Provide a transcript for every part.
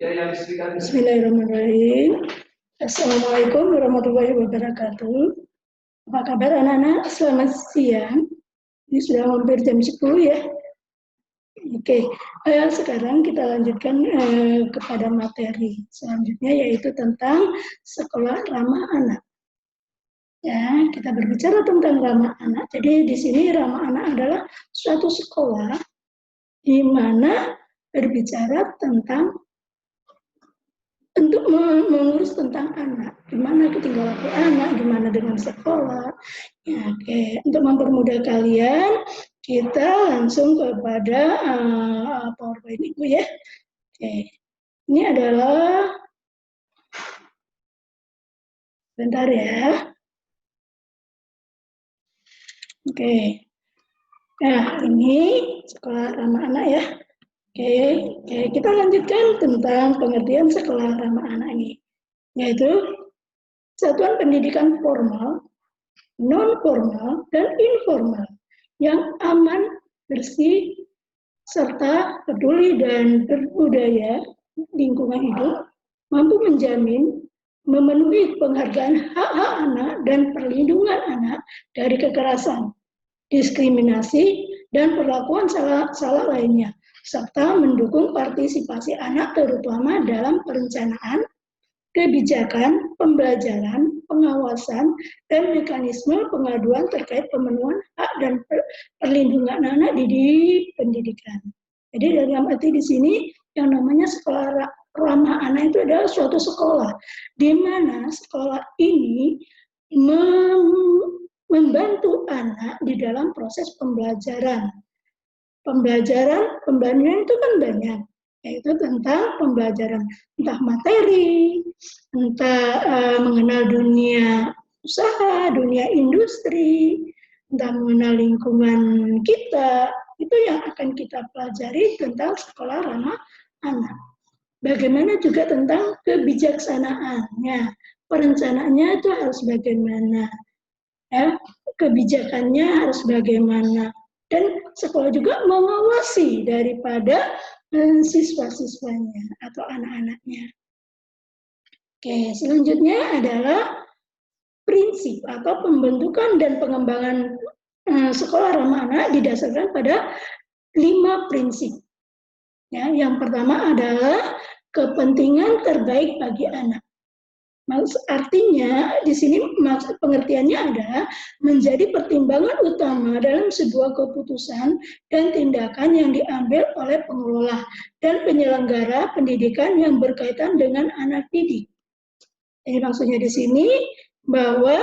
Bismillahirrahmanirrahim. Assalamualaikum warahmatullahi wabarakatuh. Apa kabar anak-anak? Selamat siang. Ini sudah hampir jam 10 ya. Oke, sekarang kita lanjutkan kepada materi selanjutnya, yaitu tentang sekolah ramah anak. Ya, kita berbicara tentang ramah anak. Jadi di sini ramah anak adalah suatu sekolah di mana berbicara tentang untuk mengurus tentang anak, gimana ketinggalan anak, gimana dengan sekolah. Ya, oke. Untuk mempermudah kalian, kita langsung kepada PowerPoint Ibu ya. Oke. Ini adalah, bentar ya. Oke. Nah, ini sekolah ramah anak ya. Oke, kita lanjutkan tentang pengertian sekolah ramah anak ini, yaitu satuan pendidikan formal, non-formal, dan informal yang aman, bersih, serta peduli dan berbudaya lingkungan hidup, mampu menjamin, memenuhi penghargaan hak-hak anak dan perlindungan anak dari kekerasan, diskriminasi, dan perlakuan salah lainnya, serta mendukung partisipasi anak terutama dalam perencanaan, kebijakan, pembelajaran, pengawasan, dan mekanisme pengaduan terkait pemenuhan hak dan perlindungan anak di pendidikan. Jadi dalam arti di sini yang namanya sekolah ramah anak itu adalah suatu sekolah di mana sekolah ini membantu anak di dalam proses pembelajaran. Pembelajaran itu kan banyak, yaitu tentang pembelajaran entah materi, entah mengenal dunia usaha, dunia industri, entah mengenal lingkungan kita, itu yang akan kita pelajari tentang sekolah ramah anak. Bagaimana juga tentang kebijaksanaannya, perencanaannya itu harus bagaimana, ya, kebijakannya harus bagaimana. Dan sekolah juga mengawasi daripada siswa-siswanya atau anak-anaknya. Oke, selanjutnya adalah prinsip atau pembentukan dan pengembangan sekolah ramah anak didasarkan pada 5 prinsip. Ya, yang pertama adalah kepentingan terbaik bagi anak. Artinya di sini pengertiannya adalah menjadi pertimbangan utama dalam sebuah keputusan dan tindakan yang diambil oleh pengelola dan penyelenggara pendidikan yang berkaitan dengan anak didik. Jadi maksudnya di sini bahwa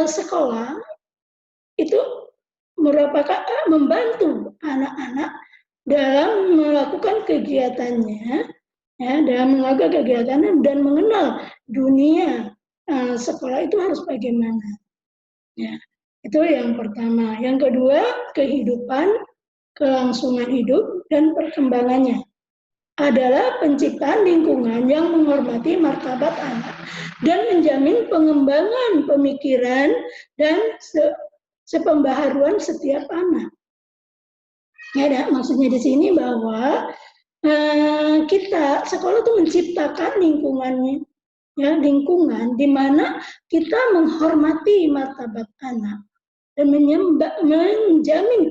sekolah itu merupakan membantu anak-anak dalam melakukan kegiatannya, ya, dalam melakukan kegiatan dan mengenal dunia sekolah itu harus bagaimana. Ya, itu yang pertama. Yang kedua, kehidupan, kelangsungan hidup, dan perkembangannya adalah penciptaan lingkungan yang menghormati martabat anak dan menjamin pengembangan pemikiran dan sepembaharuan setiap anak. Ya, maksudnya di sini bahwa kita sekolah itu menciptakan lingkungannya, ya, lingkungan di mana kita menghormati martabat anak dan menjamin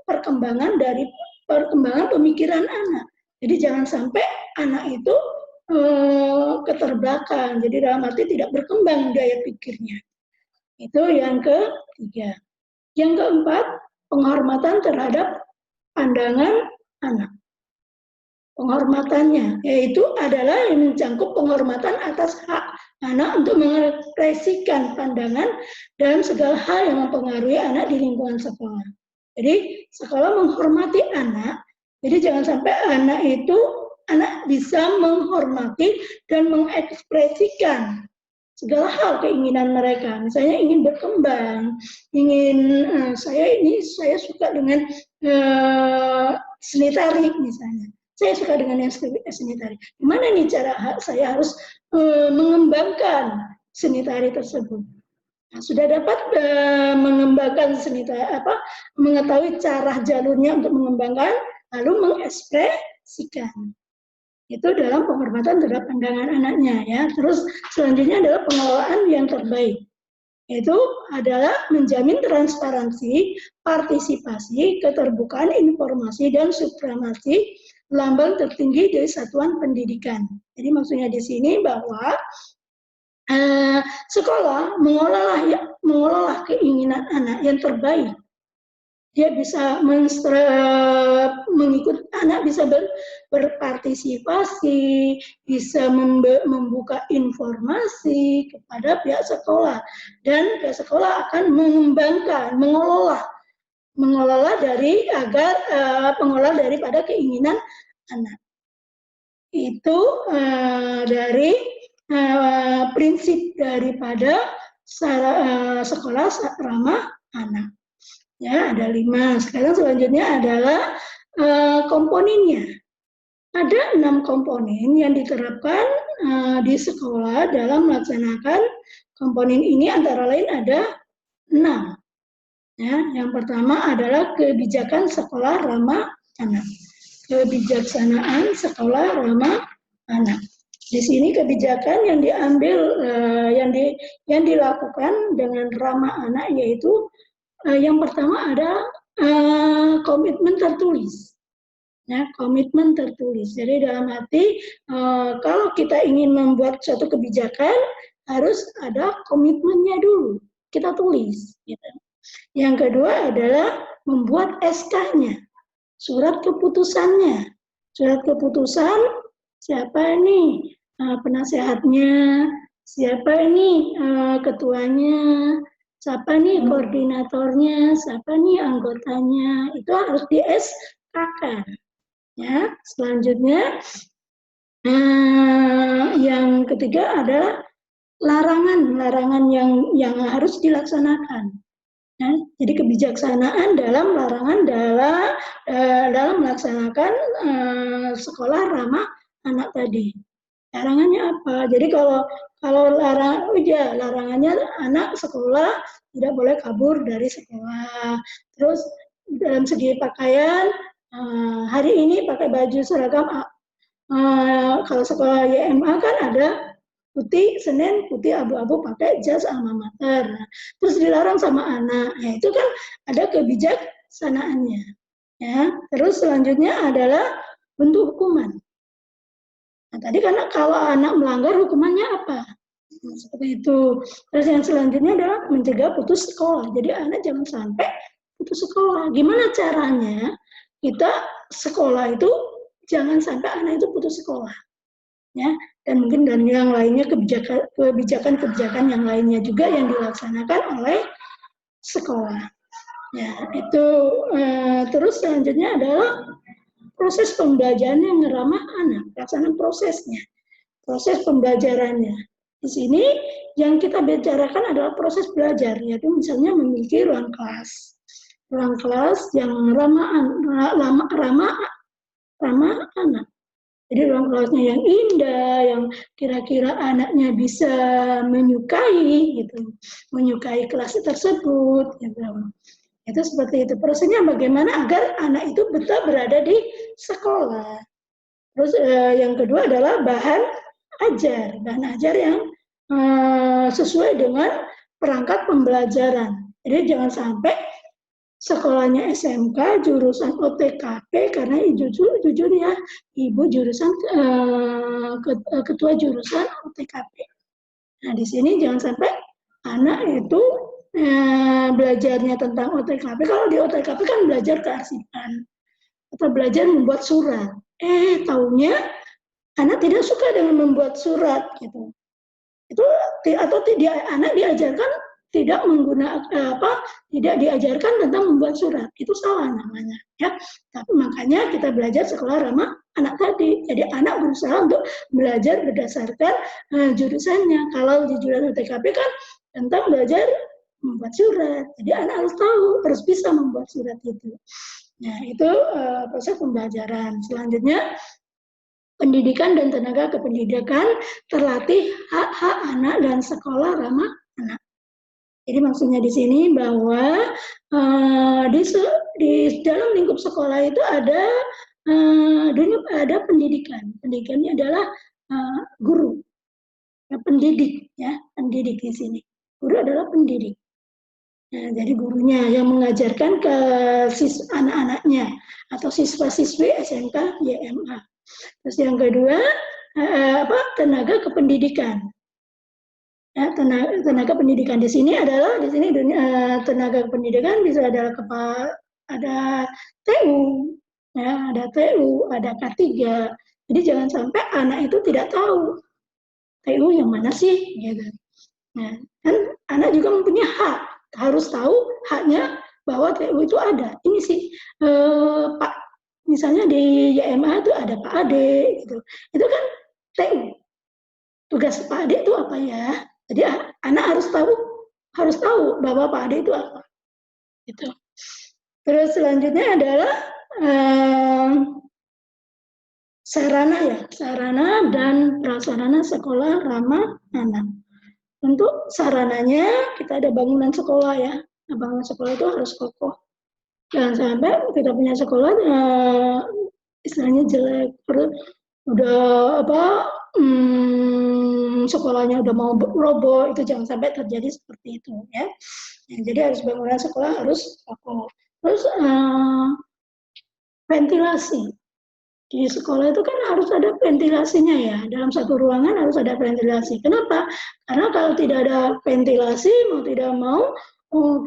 perkembangan dari perkembangan pemikiran anak. Jadi jangan sampai anak itu keterbelakang, jadi dalam arti tidak berkembang daya pikirnya. Itu yang ketiga. Yang keempat, penghormatan terhadap pandangan anak. Penghormatannya, yaitu adalah yang mencangkup penghormatan atas hak anak untuk mengekspresikan pandangan dalam segala hal yang mempengaruhi anak di lingkungan sekolah. Jadi sekolah menghormati anak, jadi jangan sampai anak bisa menghormati dan mengekspresikan segala hal keinginan mereka. Misalnya ingin berkembang, saya suka dengan seni tarik misalnya. Saya suka dengan yang seni tari. Gimana nih cara saya harus mengembangkan seni tari tersebut? Nah, sudah dapat mengembangkan seni tari, mengetahui cara jalurnya untuk mengembangkan, lalu mengekspresikan. Itu dalam penghormatan terhadap pandangan anaknya ya. Terus selanjutnya adalah pengelolaan yang terbaik. Itu adalah menjamin transparansi, partisipasi, keterbukaan informasi, dan supremasi lambang tertinggi dari satuan pendidikan. Jadi maksudnya di sini bahwa sekolah mengolah keinginan anak yang terbaik. Dia bisa mengikut, anak bisa berpartisipasi, bisa membuka informasi kepada pihak sekolah, dan pihak sekolah akan mengembangkan, mengelola dari agar pengelola daripada keinginan anak. Itu dari prinsip daripada sekolah ramah anak. Ya, ada 5. Sekarang selanjutnya adalah komponennya. Ada 6 komponen yang diterapkan di sekolah dalam melaksanakan komponen ini, antara lain ada 6. Ya, yang pertama adalah kebijakan sekolah ramah anak. Kebijaksanaan sekolah ramah anak. Di sini kebijakan yang diambil, yang dilakukan dengan ramah anak, yaitu yang pertama ada komitmen tertulis. Ya, komitmen tertulis. Jadi dalam arti kalau kita ingin membuat suatu kebijakan, harus ada komitmennya dulu. Kita tulis. Gitu. Yang kedua adalah membuat SK-nya, surat keputusannya. Surat keputusan, siapa ini penasehatnya, siapa ini ketuanya, siapa nih koordinatornya, siapa nih anggotanya, itu harus di SK-kan. Ya, selanjutnya yang ketiga adalah larangan yang harus dilaksanakan. Ya, jadi kebijaksanaan dalam larangan dalam melaksanakan sekolah ramah anak tadi. Larangannya apa? Jadi kalau larangannya anak sekolah tidak boleh kabur dari sekolah. Terus dalam segi pakaian, hari ini pakai baju seragam. Kalau sekolah YMA kan ada putih Senin, putih abu-abu, pakai jas alma mater. Nah, terus dilarang sama anak. Ya, itu kan ada kebijaksanaannya. Ya, terus selanjutnya adalah bentuk hukuman. Nah, tadi karena kalau anak melanggar hukumannya apa? Nah, seperti itu. Terus yang selanjutnya adalah mencegah putus sekolah. Jadi anak jangan sampai putus sekolah. Gimana caranya kita sekolah itu jangan sampai anak itu putus sekolah. Ya, dan mungkin dan yang lainnya kebijakan-kebijakan yang lainnya juga yang dilaksanakan oleh sekolah. Ya, itu terus selanjutnya adalah proses pembelajaran yang ramah anak, pelaksanaan prosesnya, proses pembelajarannya. Di sini yang kita bicarakan adalah proses belajar, yaitu misalnya memiliki ruang kelas yang ramah anak. Jadi ruang kelasnya yang indah, yang kira-kira anaknya bisa menyukai, gitu, menyukai kelas tersebut, gitu. Itu seperti itu. Prosesnya bagaimana agar anak itu betul berada di sekolah. Terus yang kedua adalah bahan ajar yang sesuai dengan perangkat pembelajaran. Jadi jangan sampai sekolahnya SMK jurusan OTKP, karena jujur ya ibu jurusan ketua jurusan OTKP. Nah di sini jangan sampai anak itu belajarnya tentang OTKP. Kalau di OTKP kan belajar kearsipan atau belajar membuat surat. Taunya anak tidak suka dengan membuat surat gitu. Itu atau anak diajarkan tidak tidak diajarkan tentang membuat surat. Itu salah namanya ya. Tapi makanya kita belajar sekolah ramah anak tadi. Jadi anak berusaha untuk belajar berdasarkan jurusannya. Kalau di jurusan OTKP kan tentang belajar membuat surat. Jadi anak harus tahu, harus bisa membuat surat itu. Nah, itu proses pembelajaran. Selanjutnya, pendidikan dan tenaga kependidikan terlatih hak-hak anak dan sekolah ramah anak. Jadi maksudnya di sini bahwa di dalam lingkup sekolah itu ada dunia ada pendidikan. Pendidikannya adalah guru, pendidik ya, pendidik di sini. Guru adalah pendidik. Nah, jadi gurunya yang mengajarkan ke anak-anaknya atau siswa-siswi SMK YMA. Terus yang kedua tenaga kependidikan. Ya, tenaga pendidikan di sini adalah tenaga pendidikan bisa adalah ada TU, ya, ada TU, ada K3. Jadi jangan sampai anak itu tidak tahu TU yang mana sih, gitu. Nah, kan anak juga mempunyai hak, harus tahu haknya bahwa TU itu ada. Ini sih Pak, misalnya di YMA itu ada Pak Ade, gitu. Itu kan TU. Tugas Pak Ade itu apa ya? Jadi anak harus tahu bahwa Pak Ade itu apa. Gitu. Terus selanjutnya adalah sarana dan prasarana sekolah ramah anak. Untuk sarananya kita ada bangunan sekolah ya. Nah, bangunan sekolah itu harus kokoh. Jangan sampai kita punya sekolah istilahnya jelek, udah sekolahnya udah mau roboh, itu jangan sampai terjadi seperti itu ya. Jadi harus bangunan sekolah harus kokoh. Terus ventilasi di sekolah itu kan harus ada ventilasinya ya. Dalam satu ruangan harus ada ventilasi. Kenapa? Karena kalau tidak ada ventilasi mau tidak mau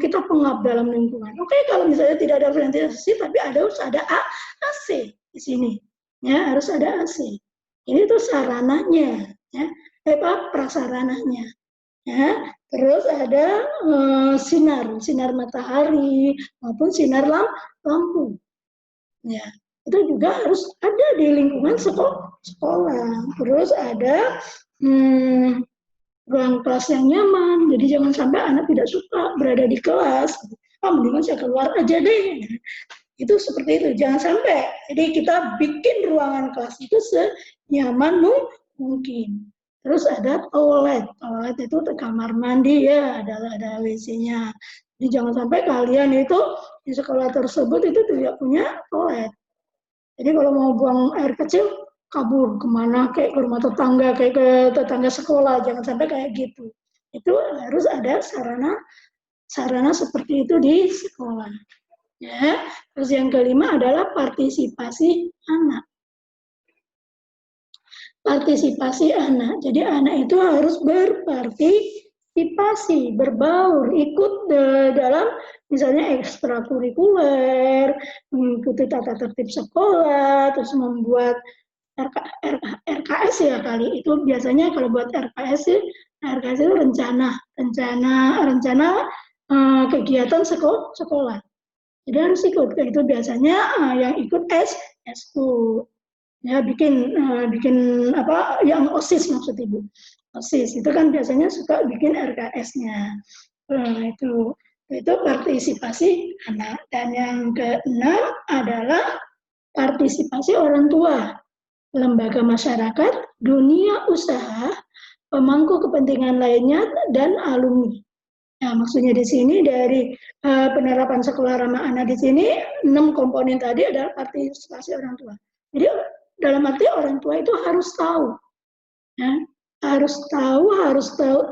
kita pengap dalam lingkungan. Oke, kalau misalnya tidak ada ventilasi tapi harus ada AC di sini. Ya, harus ada AC. Ini tuh sarananya ya. Prasarananya. Ya, terus ada sinar matahari maupun sinar lampu. Ya, itu juga harus ada di lingkungan sekolah. Terus ada ruang kelas yang nyaman. Jadi jangan sampai anak tidak suka berada di kelas. Mendingan saya keluar aja deh. Itu seperti itu. Jangan sampai. Jadi kita bikin ruangan kelas itu senyaman mungkin. Terus ada toilet. Toilet itu kamar mandi ya, ada WC-nya. Jadi jangan sampai kalian itu di sekolah tersebut itu tidak punya toilet. Jadi kalau mau buang air kecil, kabur kemana, kayak ke rumah tetangga, kayak ke tetangga sekolah. Jangan sampai kayak gitu. Itu harus ada sarana seperti itu di sekolah. Ya. Terus yang kelima adalah partisipasi anak. Partisipasi anak. Jadi anak itu harus berpartisipasi, berbaur, ikut dalam misalnya ekstrakurikuler, mengikuti tata tertib sekolah, terus membuat RKS ya kali. Itu biasanya kalau buat RKS itu rencana kegiatan sekolah. Jadi harus ikut. Itu biasanya yang ikut eskul. Ya bikin yang OSIS maksud Ibu. OSIS itu kan biasanya suka bikin RKS-nya. Itu partisipasi anak. Dan yang keenam adalah partisipasi orang tua, lembaga masyarakat, dunia usaha, pemangku kepentingan lainnya, dan alumni. Nah, maksudnya di sini dari penerapan sekolah ramah anak di sini 6 komponen tadi adalah partisipasi orang tua. Jadi dalam arti orang tua itu harus tahu, ya, harus tahu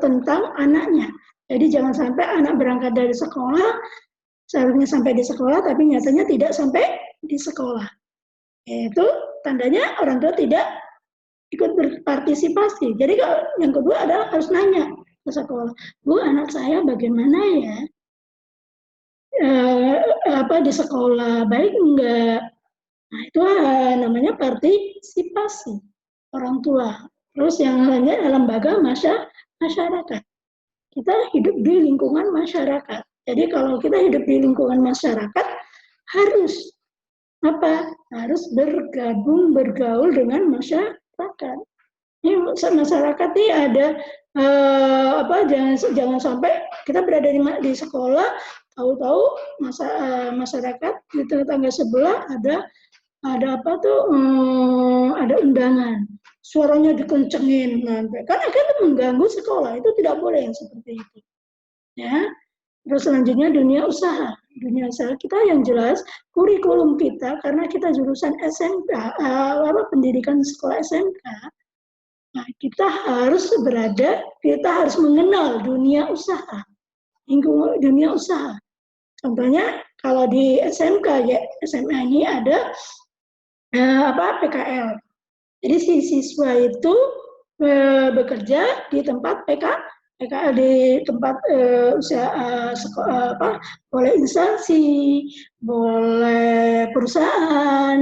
tentang anaknya. Jadi jangan sampai anak berangkat dari sekolah, seharusnya sampai di sekolah, tapi nyatanya tidak sampai di sekolah. Itu tandanya orang tua tidak ikut berpartisipasi. Jadi yang kedua adalah harus nanya ke sekolah, Bu, anak saya bagaimana ya? Di sekolah baik enggak? Nah, itu namanya partisipasi orang tua. Terus yang lainnya lembaga masyarakat. Kita hidup di lingkungan masyarakat. Jadi kalau kita hidup di lingkungan masyarakat, harus harus bergaul dengan masyarakat. Ini masyarakat ini ada jangan sampai kita berada di sekolah, tahu-tahu masyarakat di tetangga sebelah ada ada undangan, suaranya dikencengin, kan akhirnya mengganggu sekolah. Itu tidak boleh yang seperti itu. Ya. Terus selanjutnya dunia usaha. dunia usaha kita yang jelas kurikulum kita karena kita jurusan SMK, pendidikan sekolah SMK. Nah, kita harus mengenal dunia usaha, lingkungan dunia usaha. Contohnya kalau di SMK ya SMA ini ada PKL. Jadi si siswa itu bekerja di tempat PKL di tempat usaha boleh instansi, boleh perusahaan,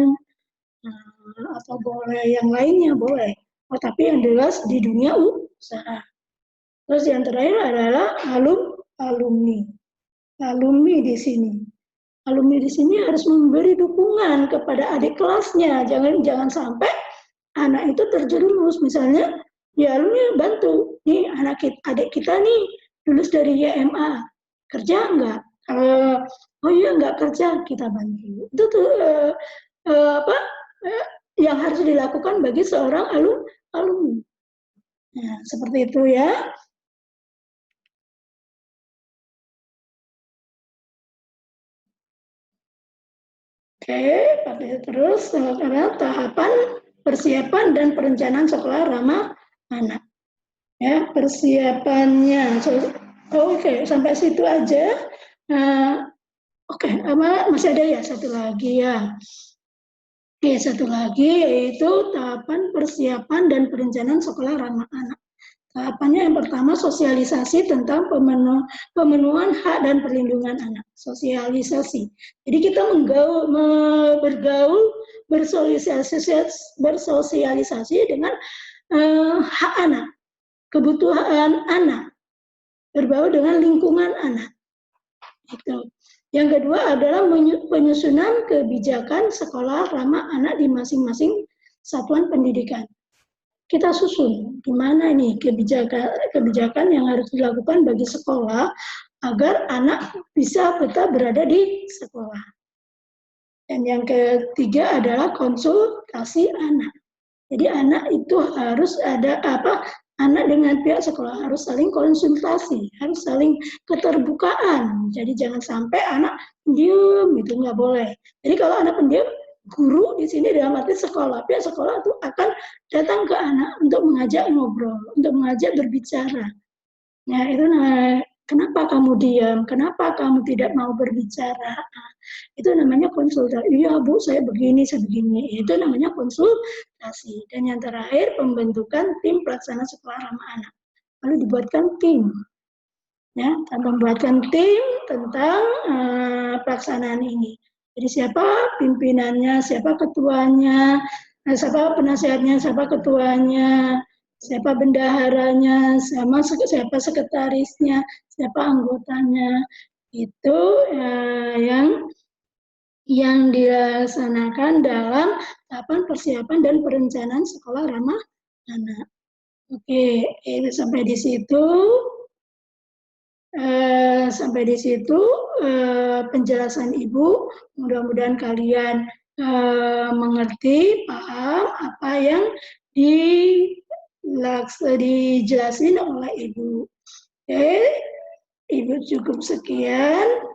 atau boleh yang lainnya boleh. Oh, tapi yang jelas di dunia usaha. Terus yang terakhir adalah alumni. Alumni di sini. Alumni di sini harus memberi dukungan kepada adik kelasnya. Jangan sampai anak itu terjerumus. Misalnya, ya alumni bantu. Nih adik kita nih lulus dari YMA. Kerja enggak? Oh iya enggak kerja, kita bantu. Itu tuh yang harus dilakukan bagi seorang alumni. Nah, seperti itu ya. Oke, terus karena tahapan persiapan dan perencanaan sekolah ramah anak. Ya, persiapannya. Oke, sampai situ aja. Oke, masih ada ya satu lagi ya. Oke, satu lagi yaitu tahapan persiapan dan perencanaan sekolah ramah anak. Tahapannya yang pertama sosialisasi tentang pemenuhan hak dan perlindungan anak. Sosialisasi. Jadi kita bergaul, bersosialisasi dengan hak anak, kebutuhan anak, berbaur dengan lingkungan anak. Itu. Yang kedua adalah penyusunan kebijakan sekolah ramah anak di masing-masing satuan pendidikan. Kita susun gimana ini kebijakan yang harus dilakukan bagi sekolah agar anak bisa tetap berada di sekolah. Dan yang ketiga adalah konsultasi anak. Jadi anak itu harus ada anak dengan pihak sekolah harus saling konsultasi, harus saling keterbukaan. Jadi jangan sampai anak pendiam, itu nggak boleh. Jadi kalau anak pendiam, guru di sini dalam arti sekolah, pihak sekolah itu akan datang ke anak untuk mengajak ngobrol, untuk mengajak berbicara. Nah, itu kenapa kamu diam? Kenapa kamu tidak mau berbicara? Itu namanya konsultasi. Iya Bu, saya begini, sebegini. Itu namanya konsultasi. Dan yang terakhir, pembentukan tim pelaksana sekolah ramah anak. Lalu dibuatkan tim. Ya, membuatkan tim tentang pelaksanaan ini. Jadi siapa pimpinannya, siapa ketuanya, siapa penasihatnya, siapa ketuanya, siapa bendaharanya, siapa sekretarisnya, siapa anggotanya. Itu yang dilaksanakan dalam tahapan persiapan dan perencanaan sekolah ramah anak. Oke, sampai di situ. Penjelasan Ibu. Mudah-mudahan kalian mengerti, paham apa yang dijelasin oleh Ibu. Oke, Ibu cukup sekian.